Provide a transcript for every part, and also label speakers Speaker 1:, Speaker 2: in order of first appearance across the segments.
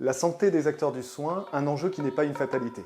Speaker 1: La santé des acteurs du soin, un enjeu qui n'est pas une fatalité.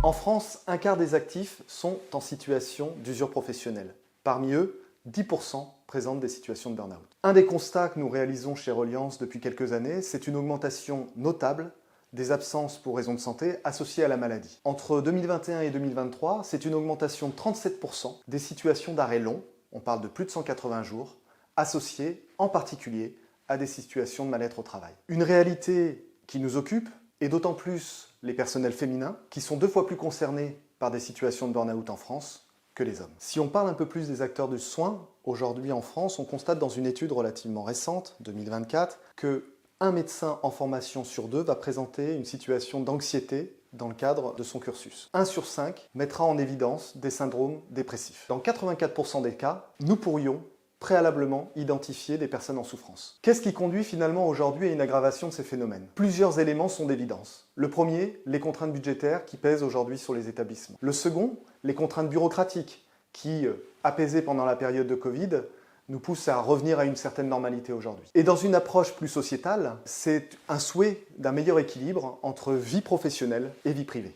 Speaker 1: En France, un quart des actifs sont en situation d'usure professionnelle. Parmi eux, 10% présentent des situations de burn-out. Un des constats que nous réalisons chez Reliance depuis quelques années, c'est une augmentation notable des absences pour raisons de santé associées à la maladie. Entre 2021 et 2023, c'est une augmentation de 37% des situations d'arrêt long, on parle de plus de 180 jours, associées en particulier à des situations de mal-être au travail. Une réalité qui nous occupe, et d'autant plus les personnels féminins, qui sont 2 fois plus concernés par des situations de burn-out en France que les hommes. Si on parle un peu plus des acteurs du soin, aujourd'hui en France, on constate dans une étude relativement récente, 2024, que un médecin en formation sur 2 va présenter une situation d'anxiété dans le cadre de son cursus. 1 sur 5 mettra en évidence des syndromes dépressifs. Dans 84% des cas, nous pourrions préalablement identifier des personnes en souffrance. Qu'est-ce qui conduit finalement aujourd'hui à une aggravation de ces phénomènes? Plusieurs éléments sont d'évidence. Le premier, les contraintes budgétaires qui pèsent aujourd'hui sur les établissements. Le second, les contraintes bureaucratiques qui, apaisées pendant la période de Covid, nous poussent à revenir à une certaine normalité aujourd'hui. Et dans une approche plus sociétale, c'est un souhait d'un meilleur équilibre entre vie professionnelle et vie privée.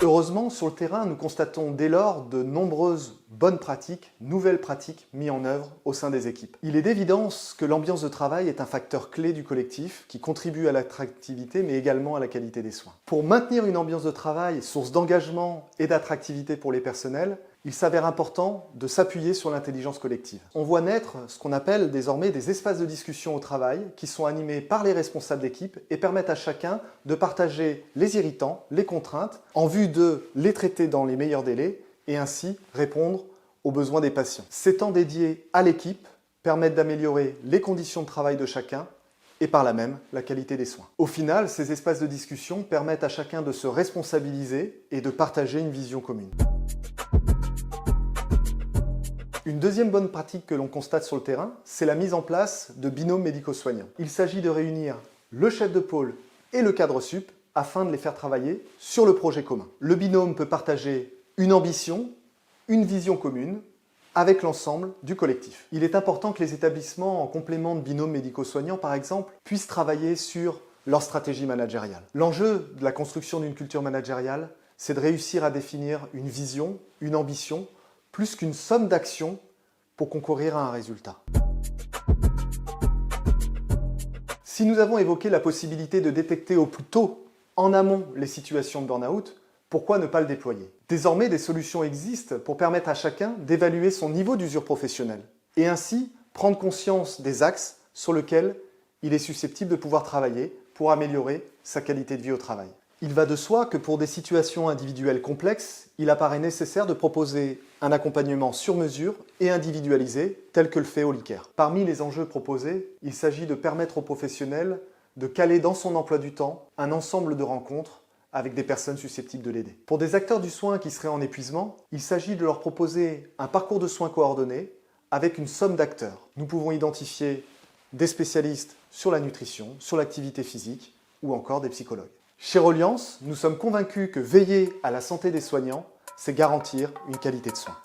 Speaker 1: Heureusement, sur le terrain, nous constatons dès lors de nombreuses bonnes pratiques, nouvelles pratiques mises en œuvre au sein des équipes. Il est d'évidence que l'ambiance de travail est un facteur clé du collectif qui contribue à l'attractivité mais également à la qualité des soins. Pour maintenir une ambiance de travail, source d'engagement et d'attractivité pour les personnels, il s'avère important de s'appuyer sur l'intelligence collective. On voit naître ce qu'on appelle désormais des espaces de discussion au travail qui sont animés par les responsables d'équipe et permettent à chacun de partager les irritants, les contraintes, en vue de les traiter dans les meilleurs délais et ainsi répondre aux besoins des patients. Ces temps dédiés à l'équipe permettent d'améliorer les conditions de travail de chacun et par là même la qualité des soins. Au final, ces espaces de discussion permettent à chacun de se responsabiliser et de partager une vision commune. Une deuxième bonne pratique que l'on constate sur le terrain, c'est la mise en place de binômes médico-soignants. Il s'agit de réunir le chef de pôle et le cadre sup afin de les faire travailler sur le projet commun. Le binôme peut partager une ambition, une vision commune avec l'ensemble du collectif. Il est important que les établissements, en complément de binômes médico-soignants par exemple, puissent travailler sur leur stratégie managériale. L'enjeu de la construction d'une culture managériale, c'est de réussir à définir une vision, une ambition, plus qu'une somme d'actions pour concourir à un résultat. Si nous avons évoqué la possibilité de détecter au plus tôt, en amont, les situations de burn-out, pourquoi ne pas le déployer? Désormais, des solutions existent pour permettre à chacun d'évaluer son niveau d'usure professionnelle et ainsi prendre conscience des axes sur lesquels il est susceptible de pouvoir travailler pour améliorer sa qualité de vie au travail. Il va de soi que pour des situations individuelles complexes, il apparaît nécessaire de proposer un accompagnement sur mesure et individualisé, tel que le fait Olicare. Parmi les enjeux proposés, il s'agit de permettre aux professionnels de caler dans son emploi du temps un ensemble de rencontres avec des personnes susceptibles de l'aider. Pour des acteurs du soin qui seraient en épuisement, il s'agit de leur proposer un parcours de soins coordonné avec une somme d'acteurs. Nous pouvons identifier des spécialistes sur la nutrition, sur l'activité physique ou encore des psychologues. Chez Reliance, nous sommes convaincus que veiller à la santé des soignants, c'est garantir une qualité de soins.